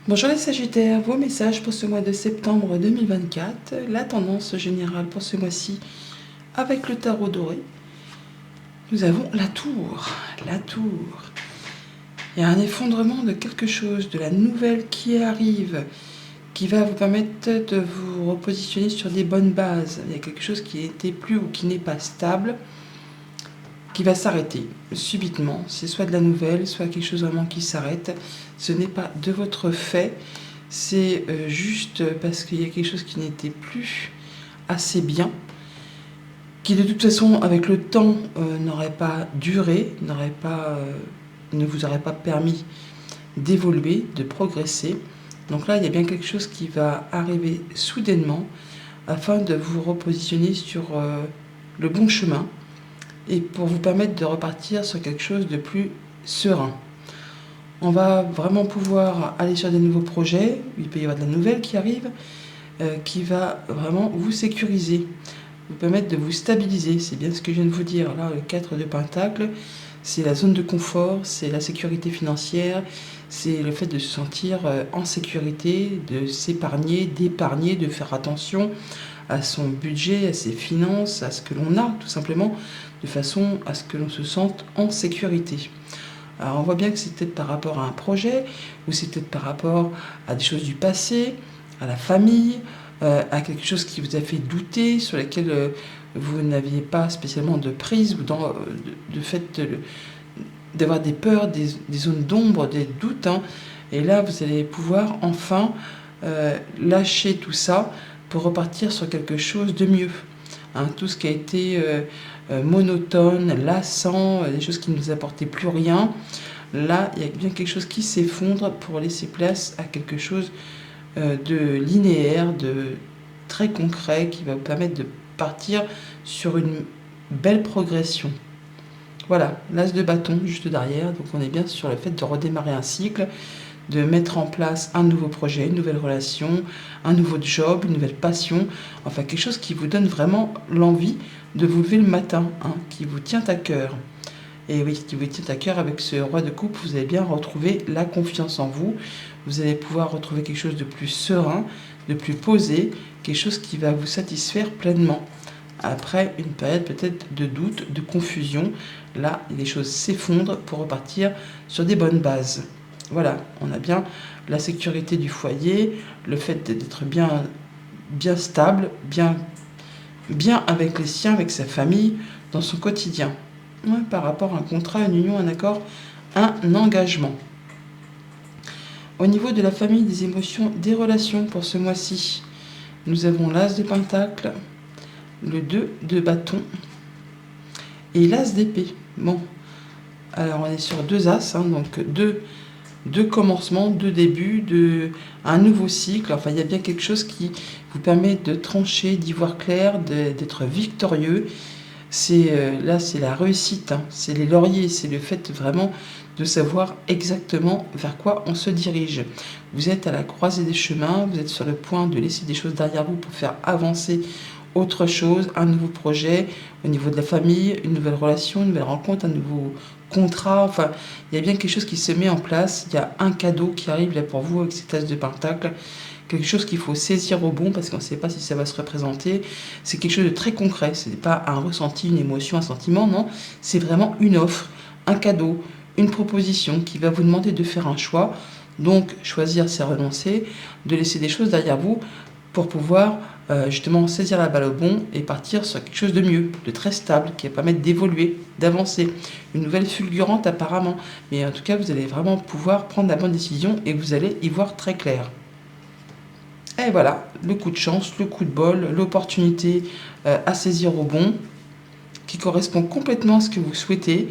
Bonjour les Sagittaires, vos messages pour ce mois de septembre 2024, la tendance générale pour ce mois-ci avec le tarot doré. Nous avons la tour, la tour. Il y a un effondrement de quelque chose, de la nouvelle qui arrive, qui va vous permettre de vous repositionner sur des bonnes bases. Il y a quelque chose qui n'était plus ou qui n'est pas stable, qui va s'arrêter subitement. C'est soit de la nouvelle, soit quelque chose vraiment qui s'arrête. Ce n'est pas de votre fait, c'est juste parce qu'il y a quelque chose qui n'était plus assez bien, qui de toute façon avec le temps n'aurait pas duré, ne vous aurait pas permis d'évoluer, de progresser. Donc là, il y a bien quelque chose qui va arriver soudainement afin de vous repositionner sur le bon chemin et pour vous permettre de repartir sur quelque chose de plus serein. On va vraiment pouvoir aller sur des nouveaux projets, il peut y avoir de la nouvelle qui arrive, qui va vraiment vous sécuriser, vous permettre de vous stabiliser. C'est bien ce que je viens de vous dire. Là, le 4 de Pentacle, c'est la zone de confort, c'est la sécurité financière, c'est le fait de se sentir en sécurité, de s'épargner, d'épargner, de faire attention à son budget, à ses finances, à ce que l'on a, tout simplement, de façon à ce que l'on se sente en sécurité. Alors on voit bien que c'est peut-être par rapport à un projet, ou c'est peut-être par rapport à des choses du passé, à la famille, à quelque chose qui vous a fait douter, sur laquelle vous n'aviez pas spécialement de prise, ou de fait d'avoir des peurs, des zones d'ombre, des doutes. Et là, vous allez pouvoir enfin lâcher tout ça pour repartir sur quelque chose de mieux. Tout ce qui a été monotone, lassant, des choses qui ne nous apportaient plus rien. Là, il y a bien quelque chose qui s'effondre pour laisser place à quelque chose de linéaire, de très concret, qui va vous permettre de partir sur une belle progression. Voilà, l'as de bâton juste derrière, donc on est bien sur le fait de redémarrer un cycle, de mettre en place un nouveau projet, une nouvelle relation, un nouveau job, une nouvelle passion, enfin quelque chose qui vous donne vraiment l'envie de vous lever le matin, qui vous tient à cœur. Et oui, qui vous tient à cœur avec ce roi de coupe, vous allez bien retrouver la confiance en vous, vous allez pouvoir retrouver quelque chose de plus serein, de plus posé, quelque chose qui va vous satisfaire pleinement. Après une période peut-être de doute, de confusion, là, les choses s'effondrent pour repartir sur des bonnes bases. Voilà, on a bien la sécurité du foyer, le fait d'être bien stable, bien avec les siens, avec sa famille, dans son quotidien. Ouais, par rapport à un contrat, une union, un accord, un engagement. Au niveau de la famille, des émotions, des relations pour ce mois-ci, nous avons l'as de Pentacle, le 2 de bâton et l'as d'épée. Bon, alors on est sur deux as, donc deux commencements, deux débuts, un nouveau cycle. Enfin, il y a bien quelque chose qui vous permet de trancher, d'y voir clair, d'être victorieux. Là, c'est la réussite, c'est les lauriers, c'est le fait vraiment de savoir exactement vers quoi on se dirige. Vous êtes à la croisée des chemins, vous êtes sur le point de laisser des choses derrière vous pour faire avancer autre chose, un nouveau projet au niveau de la famille, une nouvelle relation, une nouvelle rencontre, un nouveau contrat. Enfin, il y a bien quelque chose qui se met en place. Il y a un cadeau qui arrive là pour vous avec cette as de Pentacle. Quelque chose qu'il faut saisir au bon parce qu'on ne sait pas si ça va se représenter. C'est quelque chose de très concret. Ce n'est pas un ressenti, une émotion, un sentiment, non. C'est vraiment une offre, un cadeau, une proposition qui va vous demander de faire un choix. Donc, choisir, c'est renoncer, de laisser des choses derrière vous pour pouvoir justement saisir la balle au bon et partir sur quelque chose de mieux, de très stable, qui va permettre d'évoluer, d'avancer. Une nouvelle fulgurante apparemment. Mais en tout cas, vous allez vraiment pouvoir prendre la bonne décision et vous allez y voir très clair. Et voilà, le coup de chance, le coup de bol, l'opportunité à saisir au bon, qui correspond complètement à ce que vous souhaitez,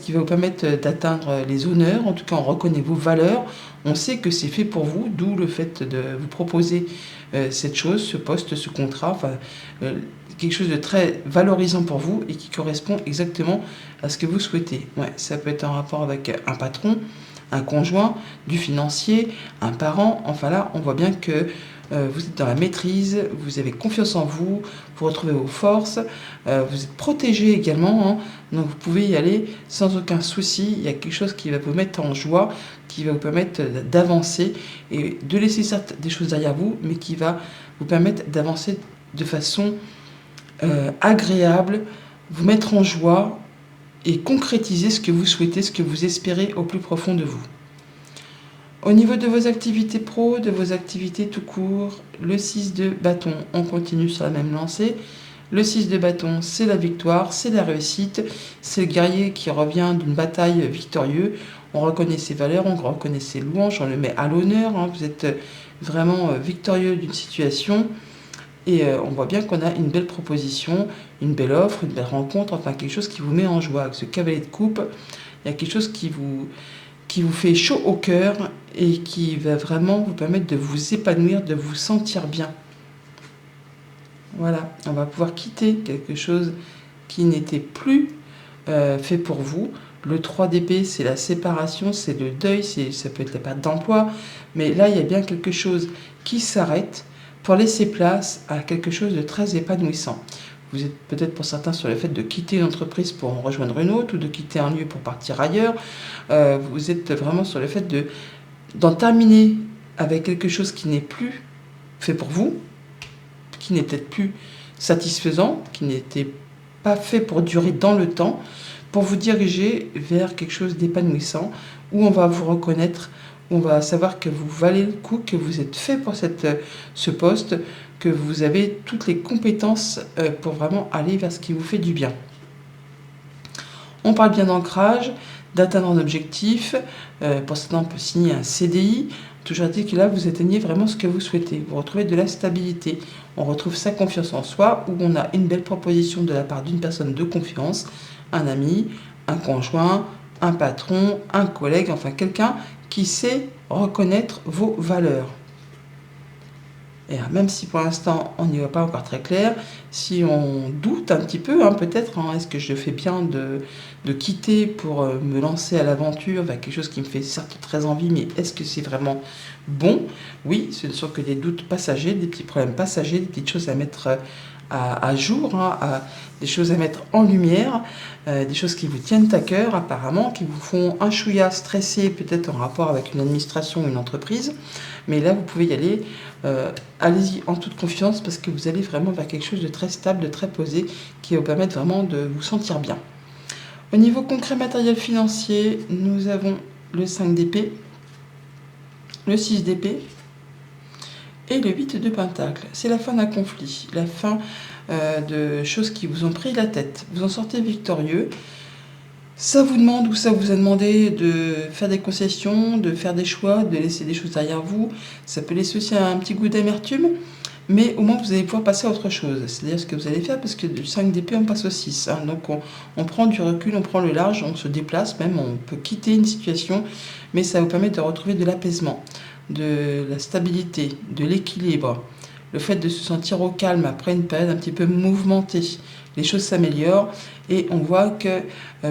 qui va vous permettre d'atteindre les honneurs. En tout cas, on reconnaît vos valeurs, on sait que c'est fait pour vous, d'où le fait de vous proposer cette chose, ce poste, ce contrat, enfin, quelque chose de très valorisant pour vous et qui correspond exactement à ce que vous souhaitez. Ouais, ça peut être en rapport avec un patron, un conjoint, du financier, un parent. Enfin là, on voit bien que vous êtes dans la maîtrise, vous avez confiance en vous, vous retrouvez vos forces, vous êtes protégé également, hein, donc vous pouvez y aller sans aucun souci. Il y a quelque chose qui va vous mettre en joie, qui va vous permettre d'avancer et de laisser certes des choses derrière vous, mais qui va vous permettre d'avancer de façon agréable, vous mettre en joie et concrétiser ce que vous souhaitez, ce que vous espérez au plus profond de vous. Au niveau de vos activités pro, de vos activités tout court, le 6 de bâton, on continue sur la même lancée. Le 6 de bâton, c'est la victoire, c'est la réussite, c'est le guerrier qui revient d'une bataille victorieux. On reconnaît ses valeurs, on reconnaît ses louanges, on le met à l'honneur. Hein, vous êtes vraiment victorieux d'une situation. Et on voit bien qu'on a une belle proposition, une belle offre, une belle rencontre, enfin quelque chose qui vous met en joie. Avec ce cavalier de coupe, il y a quelque chose qui vous fait chaud au cœur et qui va vraiment vous permettre de vous épanouir, de vous sentir bien. Voilà, on va pouvoir quitter quelque chose qui n'était plus fait pour vous. Le 3 d'épée, c'est la séparation, c'est le deuil, ça peut être la perte d'emploi, mais là, il y a bien quelque chose qui s'arrête pour laisser place à quelque chose de très épanouissant. Vous êtes peut-être pour certains sur le fait de quitter une entreprise pour en rejoindre une autre ou de quitter un lieu pour partir ailleurs. Vous êtes vraiment sur le fait d'en terminer avec quelque chose qui n'est plus fait pour vous, qui n'est peut-être plus satisfaisant, qui n'était pas fait pour durer dans le temps, pour vous diriger vers quelque chose d'épanouissant, où on va vous reconnaître, où on va savoir que vous valez le coup, que vous êtes fait pour ce poste, que vous avez toutes les compétences pour vraiment aller vers ce qui vous fait du bien. On parle bien d'ancrage, d'atteindre un objectif. Pour certains, on peut signer un CDI. Toujours dit que là, vous atteignez vraiment ce que vous souhaitez. Vous retrouvez de la stabilité. On retrouve sa confiance en soi, où on a une belle proposition de la part d'une personne de confiance, un ami, un conjoint, un patron, un collègue, enfin quelqu'un qui sait reconnaître vos valeurs. Et même si pour l'instant on n'y va pas encore très clair, si on doute un petit peu, hein, peut-être, hein, est-ce que je fais bien de quitter pour me lancer à l'aventure vers quelque chose qui me fait certes très envie, mais est-ce que c'est vraiment bon? Oui, ce ne sont que des doutes passagers, des petits problèmes passagers, des petites choses à mettre à jour, hein, des choses à mettre en lumière, des choses qui vous tiennent à cœur apparemment, qui vous font un chouïa stressé peut-être en rapport avec une administration ou une entreprise. Mais là, vous pouvez y aller. Allez-y en toute confiance parce que vous allez vraiment vers quelque chose de très stable, de très posé, qui va vous permettre vraiment de vous sentir bien. Au niveau concret matériel financier, nous avons le 5 d'épée, le 6 d'épée et le 8 de pentacle. C'est la fin d'un conflit, la fin de choses qui vous ont pris la tête. Vous en sortez victorieux. Ça vous demande ou ça vous a demandé de faire des concessions, de faire des choix, de laisser des choses derrière vous. Ça peut laisser aussi un petit goût d'amertume, mais au moins vous allez pouvoir passer à autre chose. C'est-à-dire ce que vous allez faire, parce que du 5 d'épée, on passe au 6. Hein. Donc on prend du recul, on prend le large, on se déplace même, on peut quitter une situation, mais ça vous permet de retrouver de l'apaisement, de la stabilité, de l'équilibre. Le fait de se sentir au calme après une période un petit peu mouvementée. Les choses s'améliorent et on voit que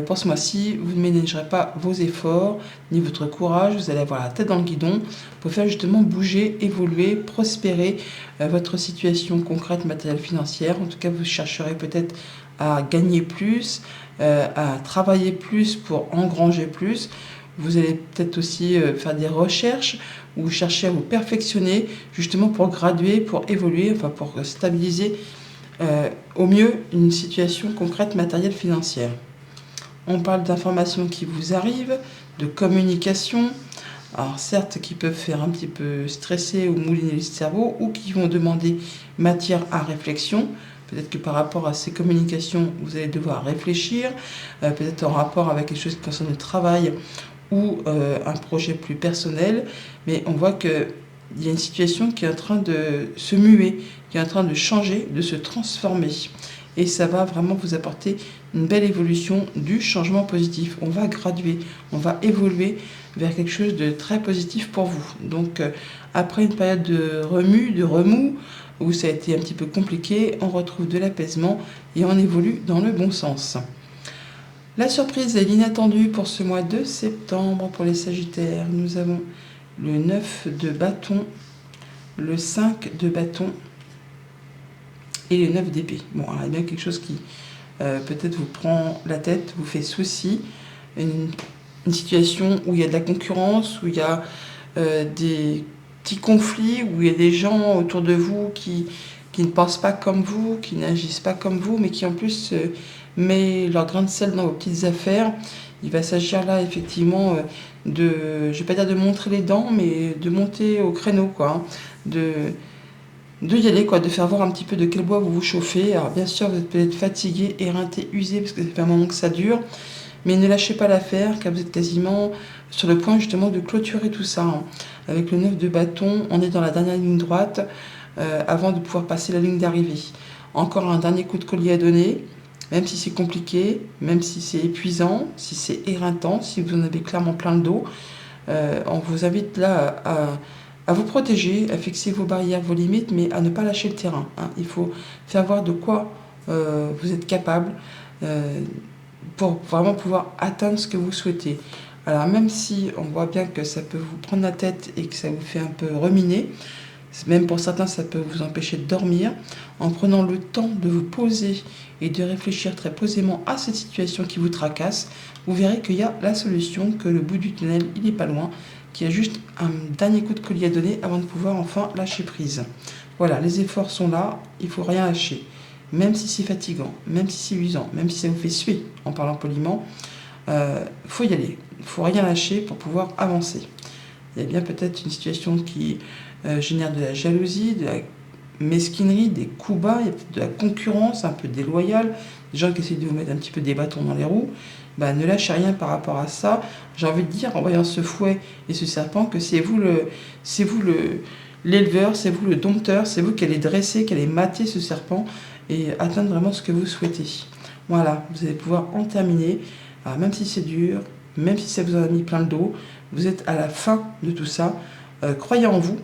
pour ce mois-ci, vous ne ménagerez pas vos efforts ni votre courage, vous allez avoir la tête dans le guidon pour faire justement bouger, évoluer, prospérer votre situation concrète, matérielle, financière. En tout cas, vous chercherez peut-être à gagner plus, à travailler plus pour engranger plus. Vous allez peut-être aussi faire des recherches ou chercher à vous perfectionner justement pour graduer, pour évoluer, enfin pour stabiliser au mieux une situation concrète, matérielle, financière. On parle d'informations qui vous arrivent, de communication, alors certes qui peuvent faire un petit peu stresser ou mouliner le cerveau ou qui vont demander matière à réflexion. Peut-être que par rapport à ces communications, vous allez devoir réfléchir, peut-être en rapport avec quelque chose qui concerne le travail ou un projet plus personnel, mais on voit qu'il y a une situation qui est en train de se muer, qui est en train de changer, de se transformer. Et ça va vraiment vous apporter une belle évolution du changement positif. On va graduer, on va évoluer vers quelque chose de très positif pour vous. Donc après une période de remous, où ça a été un petit peu compliqué, on retrouve de l'apaisement et on évolue dans le bon sens. La surprise et l'inattendu pour ce mois de septembre pour les Sagittaires. Nous avons le 9 de bâton, le 5 de bâton et le 9 d'épée. Bon, alors, il y a bien quelque chose qui peut-être vous prend la tête, vous fait souci. Une situation où il y a de la concurrence, où il y a des petits conflits, où il y a des gens autour de vous qui ne pensent pas comme vous, qui n'agissent pas comme vous, mais qui en plus mettent leur grain de sel dans vos petites affaires. Il va s'agir là effectivement je vais pas dire de montrer les dents, mais de monter au créneau, quoi, hein, de y aller, quoi, de faire voir un petit peu de quel bois vous vous chauffez. Alors bien sûr, vous êtes peut-être fatigué, éreinté, usé, parce que ça fait un moment que ça dure, mais ne lâchez pas l'affaire, car vous êtes quasiment sur le point justement de clôturer tout ça, hein. Avec le 9 de bâton, on est dans la dernière ligne droite, avant de pouvoir passer la ligne d'arrivée. Encore un dernier coup de collier à donner, même si c'est compliqué, même si c'est épuisant, si c'est éreintant, si vous en avez clairement plein le dos. On vous invite là à vous protéger, à fixer vos barrières, vos limites, mais à ne pas lâcher le terrain, hein. Il faut faire voir de quoi vous êtes capable pour vraiment pouvoir atteindre ce que vous souhaitez. Alors même si on voit bien que ça peut vous prendre la tête et que ça vous fait un peu ruminer, même pour certains ça peut vous empêcher de dormir, en prenant le temps de vous poser et de réfléchir très posément à cette situation qui vous tracasse, vous verrez qu'il y a la solution, que le bout du tunnel il n'est pas loin, qu'il y a juste un dernier coup de collier à donner avant de pouvoir enfin lâcher prise. Voilà, les efforts sont là, il ne faut rien lâcher. Même si c'est fatigant, même si c'est usant, même si ça vous fait suer en parlant poliment, faut y aller. Il ne faut rien lâcher pour pouvoir avancer. Il y a bien peut-être une situation qui génère de la jalousie, de la mesquinerie, des coups bas, il y a peut-être de la concurrence un peu déloyale, des gens qui essaient de vous mettre un petit peu des bâtons dans les roues. Ne lâchez rien par rapport à ça. J'ai envie de dire, en voyant ce fouet et ce serpent, que c'est vous l'éleveur, c'est vous le dompteur, c'est vous qui allez dresser, qui allez mater ce serpent et atteindre vraiment ce que vous souhaitez. Voilà, vous allez pouvoir en terminer. Alors, même si c'est dur, même si ça vous en a mis plein le dos, vous êtes à la fin de tout ça. Croyez en vous,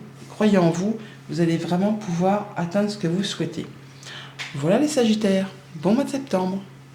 vous allez vraiment pouvoir atteindre ce que vous souhaitez. Voilà les Sagittaires, bon mois de septembre.